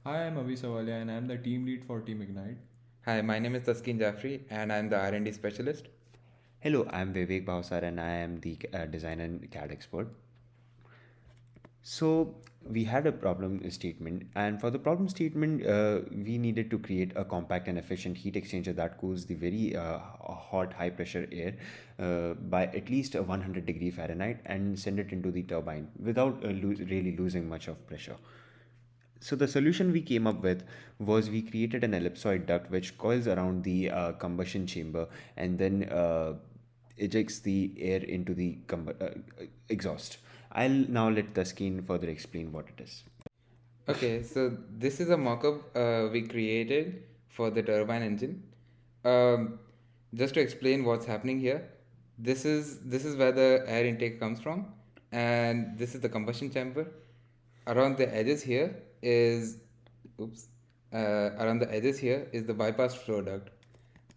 Hi, I'm Avi Savalia and I'm the team lead for Team Ignite. Hi, my name is Taskin Jaffrey and I'm the R&D specialist. Hello, I'm Vivek Bhavsar and I am the design and CAD expert. So we had a problem statement, and for the problem statement, we needed to create a compact and efficient heat exchanger that cools the very hot, high pressure air by at least 100 degree Fahrenheit and send it into the turbine without really losing much of pressure. So the solution we came up with was we created an ellipsoid duct which coils around the combustion chamber and then ejects the air into the exhaust. I'll now let Taskin further explain what it is. Okay, so this is a mock-up we created for the turbine engine. Just to explain what's happening here, this is where the air intake comes from, and this is the combustion chamber. Around the edges here is, oops, around the edges here is the bypass flow duct.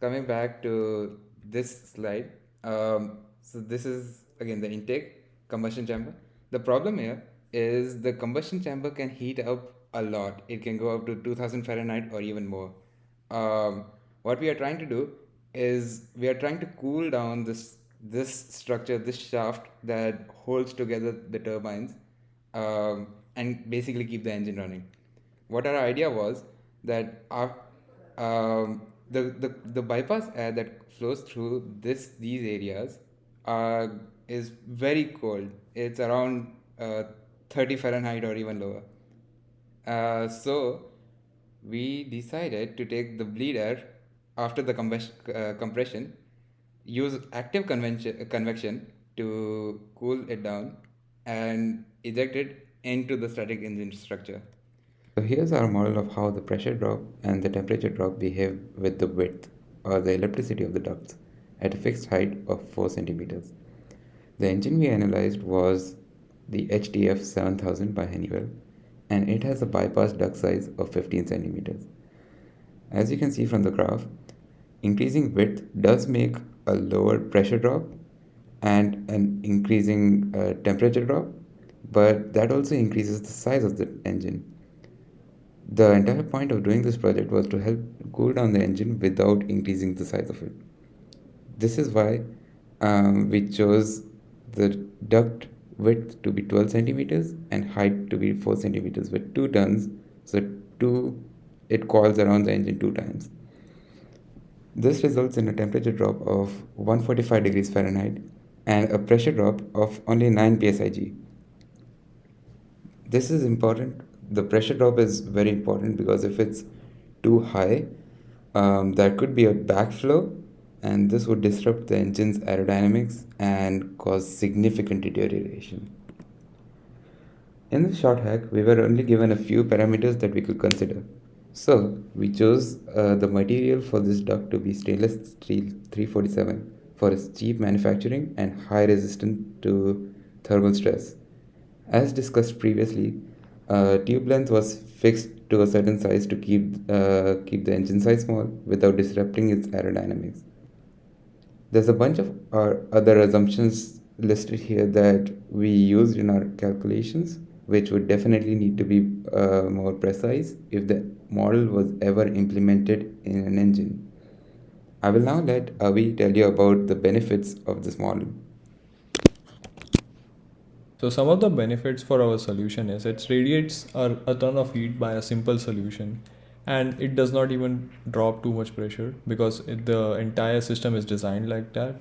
Coming back to this slide, so this is again the intake combustion chamber. The problem here is the combustion chamber can heat up a lot. It can go up to 2000 Fahrenheit or even more. What we are trying to do is we are trying to cool down this structure, this shaft that holds together the turbines, and basically keep the engine running. What our idea was that the bypass air that flows through these areas uh, is very cold. It's around 30 Fahrenheit or even lower. So we decided to take the bleed air after the compression, use active convection to cool it down, and eject it into the static engine structure. So here's our model of how the pressure drop and the temperature drop behave with the width or the ellipticity of the ducts at a fixed height of 4 centimeters. The engine we analyzed was the HTF7000 by Honeywell, and it has a bypass duct size of 15 centimeters. As you can see from the graph, increasing width does make a lower pressure drop and an increasing temperature drop, but that also increases the size of the engine. The entire point of doing this project was to help cool down the engine without increasing the size of it. This is why we chose the duct width to be 12 centimeters and height to be 4 centimeters with two turns. So it coils around the engine two times. This results in a temperature drop of 145 degrees Fahrenheit and a pressure drop of only 9 psig. This is important. The pressure drop is very important because if it's too high, there could be a backflow, and this would disrupt the engine's aerodynamics and cause significant deterioration. In the short hack, we were only given a few parameters that we could consider. So, we chose the material for this duct to be stainless steel 347 for its cheap manufacturing and high resistance to thermal stress. As discussed previously, tube length was fixed to a certain size to keep the engine size small without disrupting its aerodynamics. There's a bunch of our other assumptions listed here that we used in our calculations, which would definitely need to be more precise if the model was ever implemented in an engine. I will now let Avi tell you about the benefits of this model. So some of the benefits for our solution is it radiates a ton of heat by a simple solution, and it does not even drop too much pressure because the entire system is designed like that.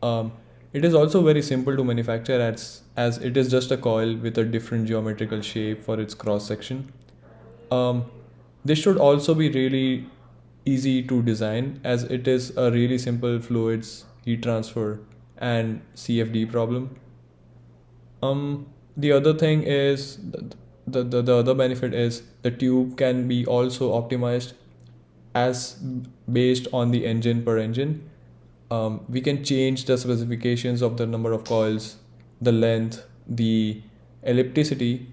Um, it is also very simple to manufacture as it is just a coil with a different geometrical shape for its cross section. Um, this should also be really easy to design as it is a really simple fluids, heat transfer, and CFD problem. The other thing is the other benefit is the tube can be also optimized as based on the engine per engine. We can change the specifications of the number of coils, the length, the ellipticity,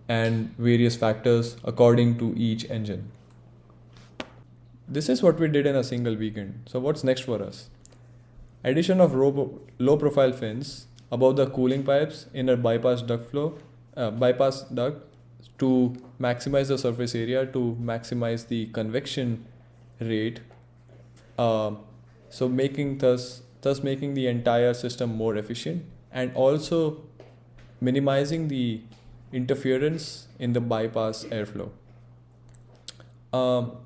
and various factors according to each engine. This is what we did in a single weekend. So what's next for us? Addition of low profile fins above the cooling pipes in a bypass duct to maximize the surface area, to maximize the convection rate. Um, so making thus making the entire system more efficient, and also minimizing the interference in the bypass airflow.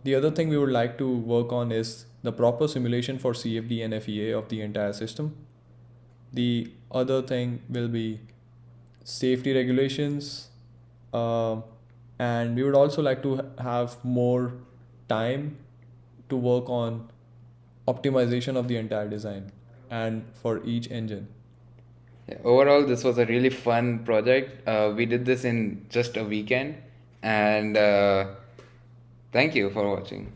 The other thing we would like to work on is the proper simulation for CFD and FEA of the entire system. The other thing will be safety regulations, uh, and we would also like to have more time to work on optimization of the entire design and for each engine. Yeah, overall, this was a really fun project. We did this in just a weekend, and thank you for watching.